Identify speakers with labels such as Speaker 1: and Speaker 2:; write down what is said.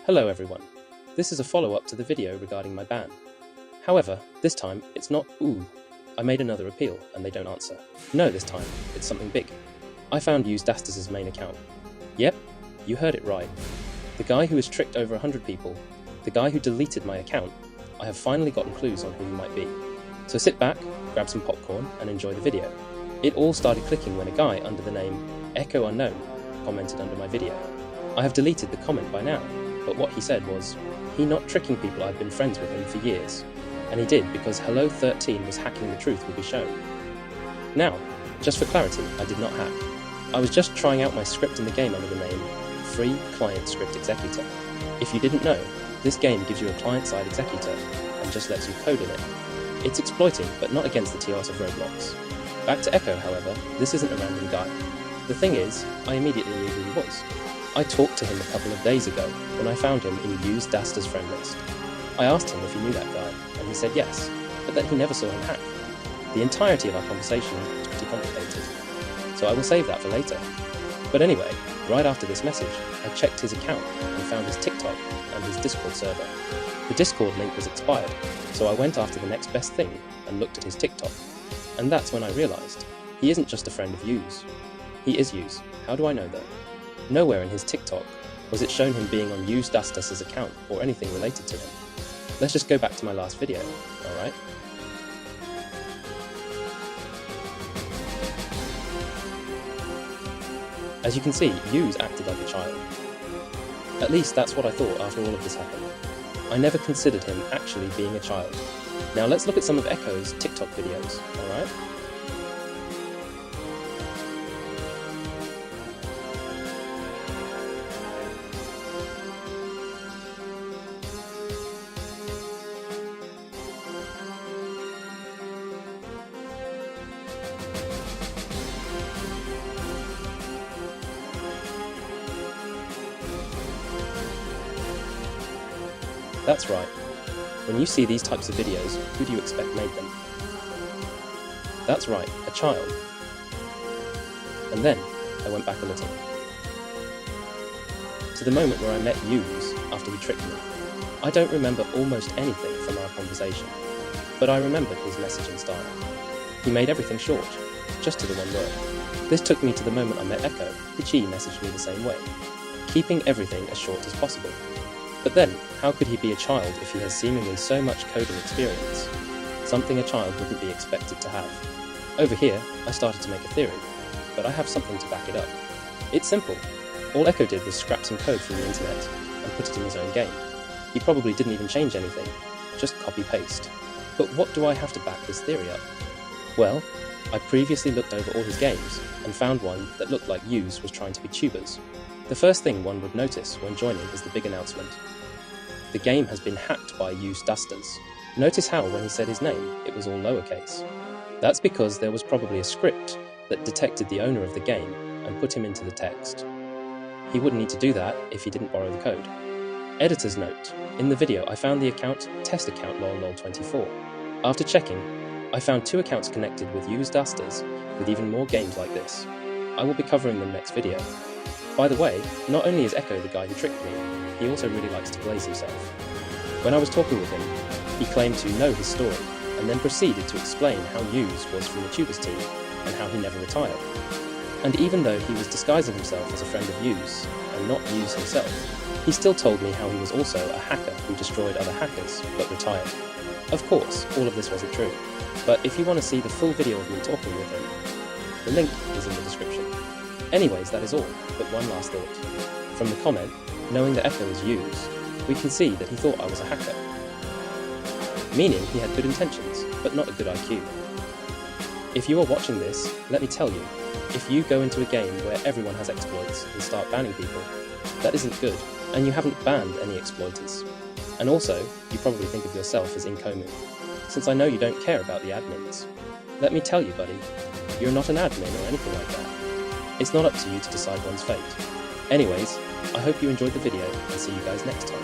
Speaker 1: Hello everyone, this is a follow-up to the video regarding my ban. However, this time it's not ooh. I made another appeal and they don't answer. No, this time it's something big. I found Yooosdasdas' main account. Yep, you heard it right. The guy who has tricked over 100 people, the guy who deleted my account. I have finally gotten clues on who you might be. So sit back, grab some popcorn and enjoy the video. It all started clicking when a guy under the name Echo Unknown commented under my video. I have deleted the comment by now, but what he said was, he not tricking people. I've been friends with him for years. And he did because Hello 13 was hacking the truth will be shown. Now, just for clarity, I did not hack. I was just trying out my script in the game under the name Free Client Script Executor. If you didn't know, this game gives you a client-side executor and just lets you code in it. It's exploiting, but not against the TRs of Roblox. Back to Echo, however, this isn't a random guy. The thing is, I immediately knew who he was. I talked to him a couple of days ago when I found him in Yooosdasdas' friend list. I asked him if he knew that guy, and he said yes, but that he never saw him hack. The entirety of our conversation was pretty complicated, so I will save that for later. But anyway, right after this message, I checked his account and found his TikTok and his Discord server. The Discord link was expired, so I went after the next best thing and looked at his TikTok. And that's when I realised, he isn't just a friend of Yooos. He is Yooos. How do I know though? Nowhere in his TikTok was it shown him being on Yooosdasdas' account or anything related to him. Let's just go back to my last video, alright? As you can see, Yooos acted like a child. At least that's what I thought after all of this happened. I never considered him actually being a child. Now let's look at some of Echo's TikTok videos, alright? That's right. When you see these types of videos, who do you expect made them? That's right, a child. And then, I went back a little. To the moment where I met Yooos after he tricked me. I don't remember almost anything from our conversation, but I remembered his messaging style. He made everything short, just to the one word. This took me to the moment I met Echo, which he messaged me the same way, keeping everything as short as possible. But then, how could he be a child if he has seemingly so much coding experience? Something a child wouldn't be expected to have. Over here, I started to make a theory, but I have something to back it up. It's simple. All Echo did was scrap some code from the internet and put it in his own game. He probably didn't even change anything, just copy-paste. But what do I have to back this theory up? Well, I previously looked over all his games and found one that looked like Yooos was trying to be tubers. The first thing one would notice when joining is the big announcement. The game has been hacked by Yooosdasdas. Notice how, when he said his name, it was all lowercase. That's because there was probably a script that detected the owner of the game and put him into the text. He wouldn't need to do that if he didn't borrow the code. Editor's note. In the video, I found the account test account lol24. After checking, I found 2 accounts connected with Yooosdasdas with even more games like this. I will be covering them next video. By the way, not only is Echo the guy who tricked me, he also really likes to glaze himself. When I was talking with him, he claimed to know his story, and then proceeded to explain how Yooos was from the Tubers team, and how he never retired. And even though he was disguising himself as a friend of Yooos, and not Yooos himself, he still told me how he was also a hacker who destroyed other hackers, but retired. Of course, all of this wasn't true, but if you want to see the full video of me talking with him, the link is in the description. Anyways, that is all, but one last thought. From the comment, knowing that Echo is Yooos, we can see that he thought I was a hacker. Meaning he had good intentions, but not a good IQ. If you are watching this, let me tell you, if you go into a game where everyone has exploits and start banning people, that isn't good, and you haven't banned any exploiters. And also, you probably think of yourself as Inkomu, since I know you don't care about the admins. Let me tell you, buddy, you're not an admin or anything like that. It's not up to you to decide one's fate. Anyways, I hope you enjoyed the video and see you guys next time.